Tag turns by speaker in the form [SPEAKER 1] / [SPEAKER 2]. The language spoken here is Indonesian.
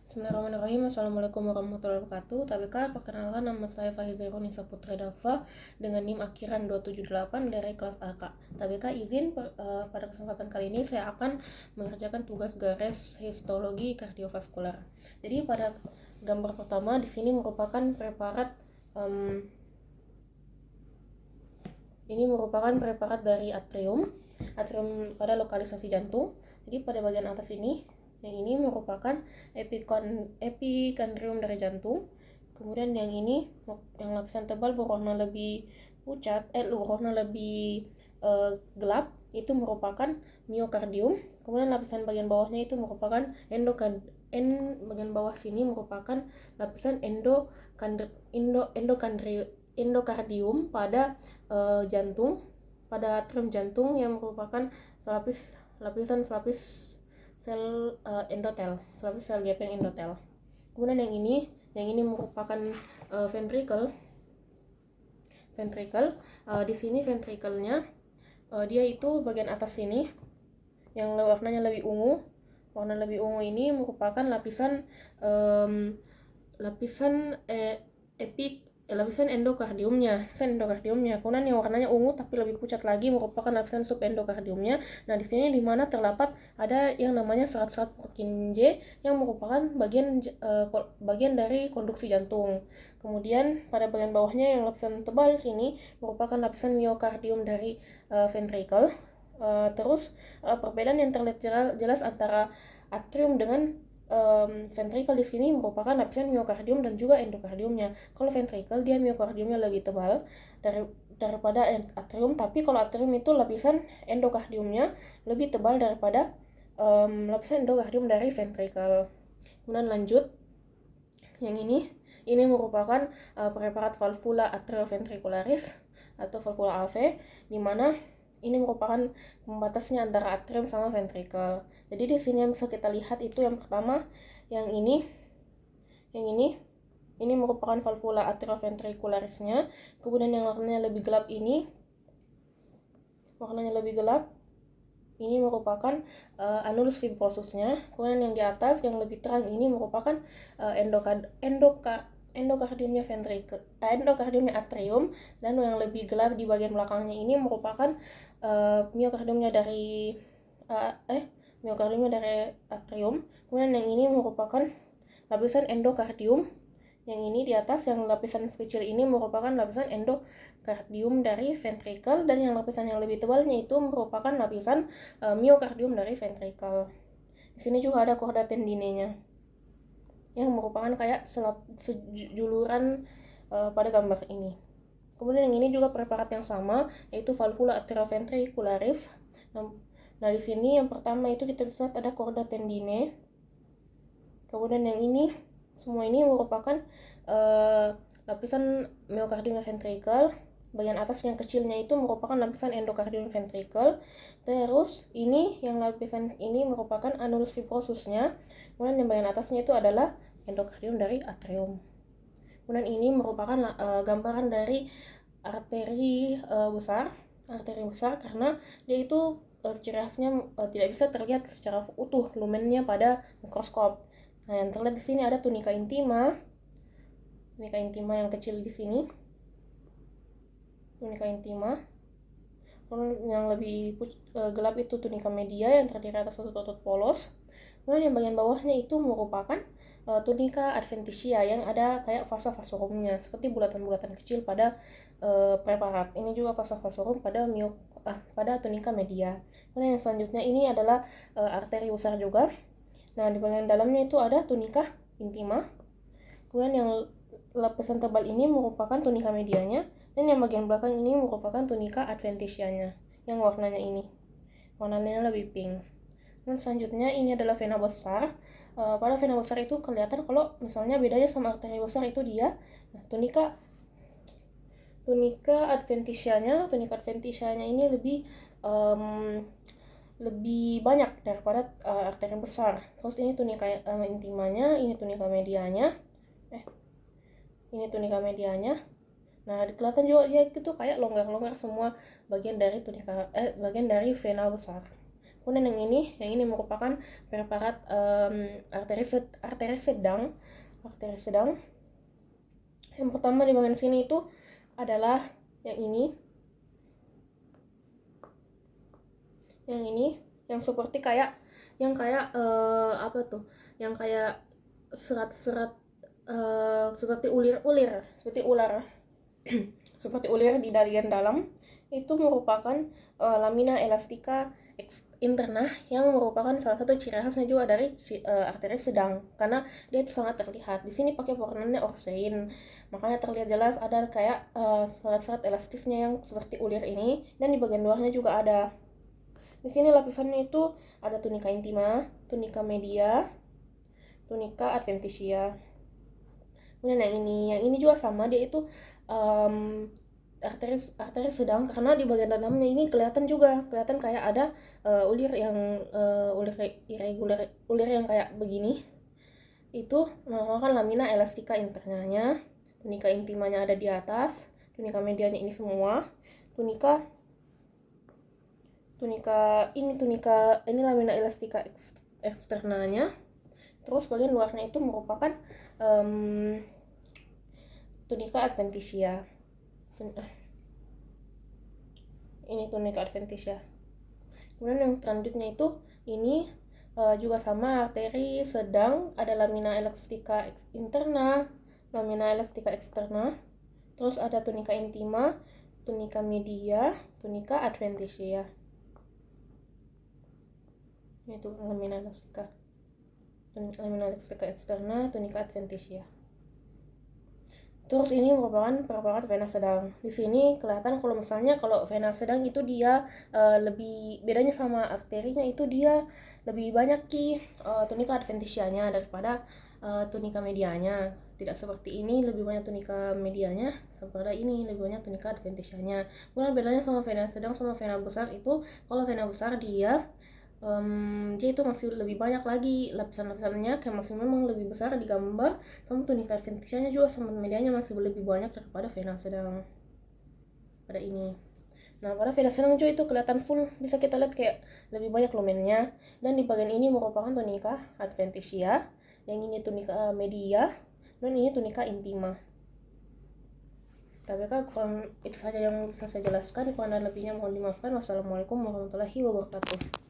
[SPEAKER 1] Bismillahirrahmanirrahim. Assalamualaikum warahmatullahi wabarakatuh. TBK, perkenalkan nama saya Fahiza Nisa Putri Dava dengan NIM akhiran 278 dari kelas AK. TBK izin pada kesempatan kali ini saya akan mengerjakan tugas garis histologi kardiovaskular. Jadi pada gambar pertama di sini merupakan preparat dari atrium pada lokalisasi jantung. Jadi pada bagian atas ini, yang ini merupakan epikondrium dari jantung. Kemudian yang ini, yang lapisan tebal berwarna lebih pucat, berwarna lebih gelap, itu merupakan miokardium. Kemudian lapisan bagian bawahnya itu merupakan bagian bawah sini merupakan lapisan endokardium pada jantung, pada atrium jantung yang merupakan lapisan sel selapis sel gepeng endotel. Kemudian yang ini merupakan ventricle. Di sini ventricle-nya dia itu bagian atas sini yang warnanya lebih ungu. Warna lebih ungu ini merupakan lapisan endokardiumnya. Kemudian yang warnanya ungu tapi lebih pucat lagi merupakan lapisan subendokardiumnya. Nah, di sini di mana terdapat ada yang namanya serat-serat protein J yang merupakan bagian dari konduksi jantung. Kemudian pada bagian bawahnya yang lapisan tebal sini merupakan lapisan miokardium dari ventricle. Terus perbedaan yang terlihat jelas antara atrium dengan ventricle di sini merupakan lapisan miokardium dan juga endokardiumnya. Kalau ventricle dia miokardiumnya lebih tebal daripada atrium, tapi kalau atrium itu lapisan endokardiumnya lebih tebal daripada lapisan endokardium dari ventricle. Kemudian lanjut, yang ini merupakan preparat valvula atrioventricularis atau valvula AV, di mana ini merupakan pembatasnya antara atrium sama ventricle. Jadi di sini yang bisa kita lihat itu yang pertama, yang ini merupakan valvula atrioventricularisnya. Kemudian yang warnanya lebih gelap ini merupakan annulus fibrosusnya. Kemudian yang di atas yang lebih terang ini merupakan endokardiumnya atrium, dan yang lebih gelap di bagian belakangnya ini merupakan miokardiumnya dari atrium. Kemudian yang ini merupakan lapisan endokardium. Yang ini di atas yang lapisan kecil ini merupakan lapisan endokardium dari ventricle, dan yang lapisan yang lebih tebalnya itu merupakan lapisan miokardium dari ventricle. Di sini juga ada chorda tendinenya yang merupakan kayak sejuluran pada gambar ini. Kemudian yang ini juga preparat yang sama, yaitu valvula atrioventricularis. Nah, di sini yang pertama itu kita bisa lihat ada chorda tendine. Kemudian yang ini, semua ini merupakan lapisan miokardium ventricle. Bagian atas yang kecilnya itu merupakan lapisan endokardium ventricle. Terus ini yang lapisan ini merupakan annulus fibrosusnya. Kemudian yang bagian atasnya itu adalah endokardium dari atrium. Kemudian ini merupakan gambaran dari arteri besar karena dia itu ciri khasnya tidak bisa terlihat secara utuh lumennya pada mikroskop. Nah, yang terlihat di sini ada tunica intima yang kecil di sini, tunica intima. Kemudian yang lebih gelap itu tunica media yang terdiri atas otot-otot polos. Kemudian yang bagian bawahnya itu merupakan tunica adventitia yang ada kayak vasa-vasorum-nya seperti bulatan-bulatan kecil pada preparat. Ini juga vasa-vasorum pada tunica media. Kemudian yang selanjutnya ini adalah arteri besar juga. Nah, di bagian dalamnya itu ada tunica intima. Kemudian yang lapisan tebal ini merupakan tunica medianya, dan yang bagian belakang ini merupakan tunica adventitianya yang warnanya lebih pink. Dan selanjutnya ini adalah vena besar. Pada vena besar itu kelihatan kalau misalnya bedanya sama arteri besar itu dia tunica adventitianya ini lebih banyak daripada arteri besar. Terus ini tunica intimanya, ini tunica medianya. Nah, kelihatan juga dia itu kayak longgar-longgar semua bagian dari vena besar. Kemudian yang ini merupakan preparat arteri sedang. Yang pertama di bagian sini itu adalah yang ini, yang seperti kayak apa tuh, yang kayak serat-serat seperti ular seperti ular di bagian dalam. Itu merupakan lamina elastica interna, yang merupakan salah satu ciri khasnya juga dari arteri sedang, karena dia itu sangat terlihat. Di sini pakai warnanya orsein, makanya terlihat jelas ada kayak serat-serat elastisnya yang seperti ulir ini, dan di bagian luarnya juga ada. Di sini lapisannya itu ada tunica intima, tunica media, tunica adventitia. Kemudian yang ini juga sama, dia itu arteri sedang, karena di bagian dalamnya ini kelihatan kayak ada ulir irregular, ulir yang kayak begini. Itu merupakan lamina elastica internanya. Tunica intimanya ada di atas, tunica medianya ini semua, tunica ini lamina elastica eksternanya. Terus bagian luarnya itu merupakan tunica adventitia. Ini tunica adventitia. Kemudian yang selanjutnya itu ini juga sama, arteri sedang, ada lamina elastica interna, lamina elastica externa. Terus ada tunica intima, tunica media, tunica adventitia. Itu lamina elastica externa, tunica adventitia. Terus ini merupakan preparat vena sedang. Di sini kelihatan kalau misalnya kalau vena sedang itu dia lebih bedanya sama arterinya, itu dia lebih banyak tunica adventitianya daripada tunica medianya. Tidak seperti ini lebih banyak tunica medianya, daripada ini lebih banyak tunica adventitianya. Kemudian bedanya sama vena sedang sama vena besar itu, kalau vena besar dia itu masih lebih banyak lagi lapisan-lapisannya, kayak masih memang lebih besar di gambar, sama tunica adventitianya juga sama medianya masih lebih banyak daripada vena sedang pada ini. Nah, pada vena sedang juga itu kelihatan full, bisa kita lihat kayak lebih banyak lumennya. Dan di bagian ini merupakan tunica adventitia, yang ini tunica media, dan ini tunica intima. Tapi kurang itu saja yang bisa saya jelaskan. Kurang dan lebihnya mohon dimaafkan. Wassalamualaikum warahmatullahi wabarakatuh.